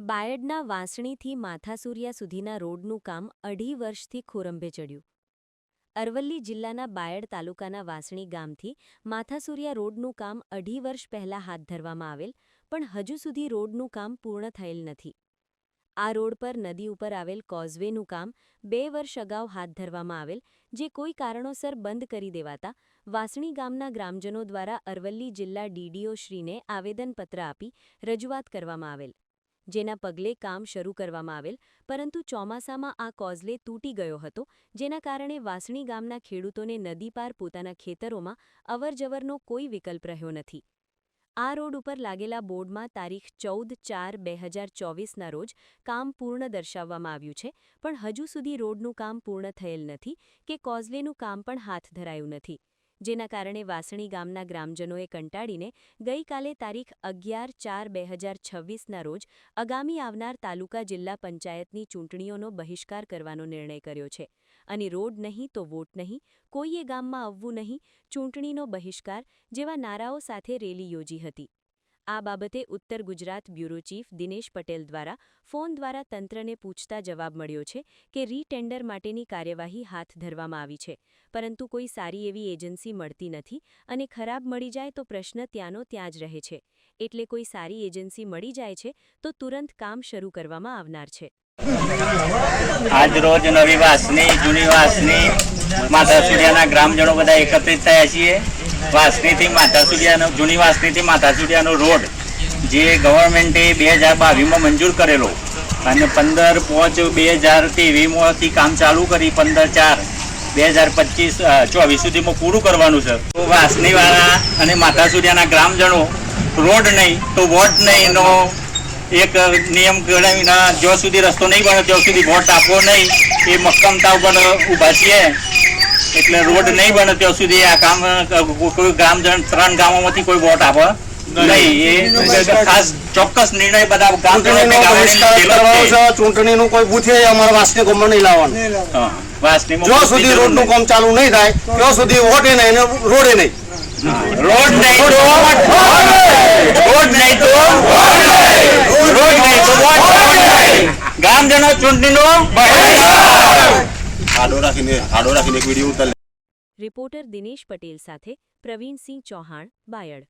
બાયડના વાંસણીથી માથાસુરિયા સુધીના રોડનું કામ 2.5 વર્ષથી ખોરંભે ચડ્યું। અરવલ્લી જિલ્લાના બાયડ તાલુકાના વાંસણી ગામથી માથાસુરિયા રોડનું કામ 2.5 વર્ષ પહેલા હાથ ધરવામાં આવેલ, પણ હજુ સુધી રોડનું કામ પૂર્ણ થયેલ નથી। આ રોડ પર નદી ઉપર આવેલ કોઝવેનું કામ 2 વર્ષ અગાઉ હાથ ધરવામાં આવેલ, જે કોઈ કારણોસર બંધ કરી દેવાતા વાંસણી ગામના ગ્રામજનો દ્વારા અરવલ્લી જિલ્લા ડીડીઓ શ્રીને આવેદનપત્ર આપી રજૂઆત કરવામાં આવેલ, જેના પગલે કામ શરૂ કરવામાં આવેલ, પરંતુ ચોમાસામાં આ કોઝવે તૂટી ગયો હતો, જેના કારણે વાંસણી ગામના ખેડૂતોને નદી પાર પોતાના ખેતરોમાં અવરજવરનો કોઈ વિકલ્પ રહ્યો નથી। આ રોડ ઉપર લાગેલા બોર્ડમાં તારીખ 14/4/2024ના રોજ કામ પૂર્ણ દર્શાવવામાં આવ્યું છે, પણ હજુ સુધી રોડનું કામ પૂર્ણ થયેલ નથી કે કોઝવેનું કામ પણ હાથ ધરાયું નથી, જેના કારણે વાંસણી ગામના ગ્રામજનોએ કંટાળીને ગઈકાલે તારીખ 11/4/2026ના રોજ આગામી આવનાર તાલુકા જિલ્લા પંચાયતની ચૂંટણીઓનો બહિષ્કાર કરવાનો નિર્ણય કર્યો છે અને રોડ નહીં તો વોટ નહીં, કોઈએ ગામમાં આવવું નહીં, ચૂંટણીનો બહિષ્કાર જેવા નારાઓ સાથે રેલી યોજી હતી। આ બાબતે ઉત્તર ગુજરાત બ્યુરો ચીફ દિનેશ પટેલ દ્વારા ફોન દ્વારા તંત્રને પૂછતા જવાબ મળ્યો છે કે રીટેન્ડર માટેની કાર્યવાહી હાથ ધરવામાં આવી છે, પરંતુ કોઈ સારી એવી એજન્સી મળતી નથી અને ખરાબ મળી જાય તો પ્રશ્ન ત્યાંનો ત્યાં જ રહે છે, એટલે કોઈ સારી એજન્સી મળી જાય છે તો તુરંત કામ શરૂ કરવામાં આવનાર છે। આજ રોજ નવી વાંસણી જૂની વાંસણી માથાસુરિયાના ગ્રામજનો બધા એકત્રિત થયા છીએ। વાંસણીથી માથાસુરિયાનો જૂની વાંસણીથી માથાસુરિયાનો રોડ જે ગવર્મેન્ટે 2022માં મંજૂર કરેલો અને 15/5/2023માંથી કામ ચાલુ કરી 15/4/2024 સુધીમાં પૂરું કરવાનું છે। તો વાંસણીવાળા અને માથાસુરિયાના ગ્રામજનો રોડ નહીં તો વોટ નહીંનો એક નિયમ ગણાવીને જ્યાં સુધી રસ્તો નહીં બને ત્યાં સુધી વોટ આપવો નહીં એ મક્કમતા ઉપર ઊભા છીએ। એટલે રોડ નહીં બને ત્યાં સુધી આ કામ કોઈ ગ્રામજન 3 ગામોમાંથી કોઈ વોટ આપે નહીં, એ ખાસ ચોક્કસ નિર્ણય બધા ગામજનો ચૂંટણીનું કોઈ બૂથે અમારા વાંસણી ગામમાં નહીં લાવવાનું। જ્યાં સુધી રોડનું કામ ચાલુ નહીં થાય ત્યાં સુધી વોટે નહીં અને રોડે નહીં। રોડ નહીં તો રોડ નહીં તો ગામજનો ચૂંટણીનો આડો રાખીને એક વિડીયો ઉતાર। રિપોર્ટર દિનેશ પટેલ સાથે પ્રવીણસિંહ ચૌહાણ, બાયડ।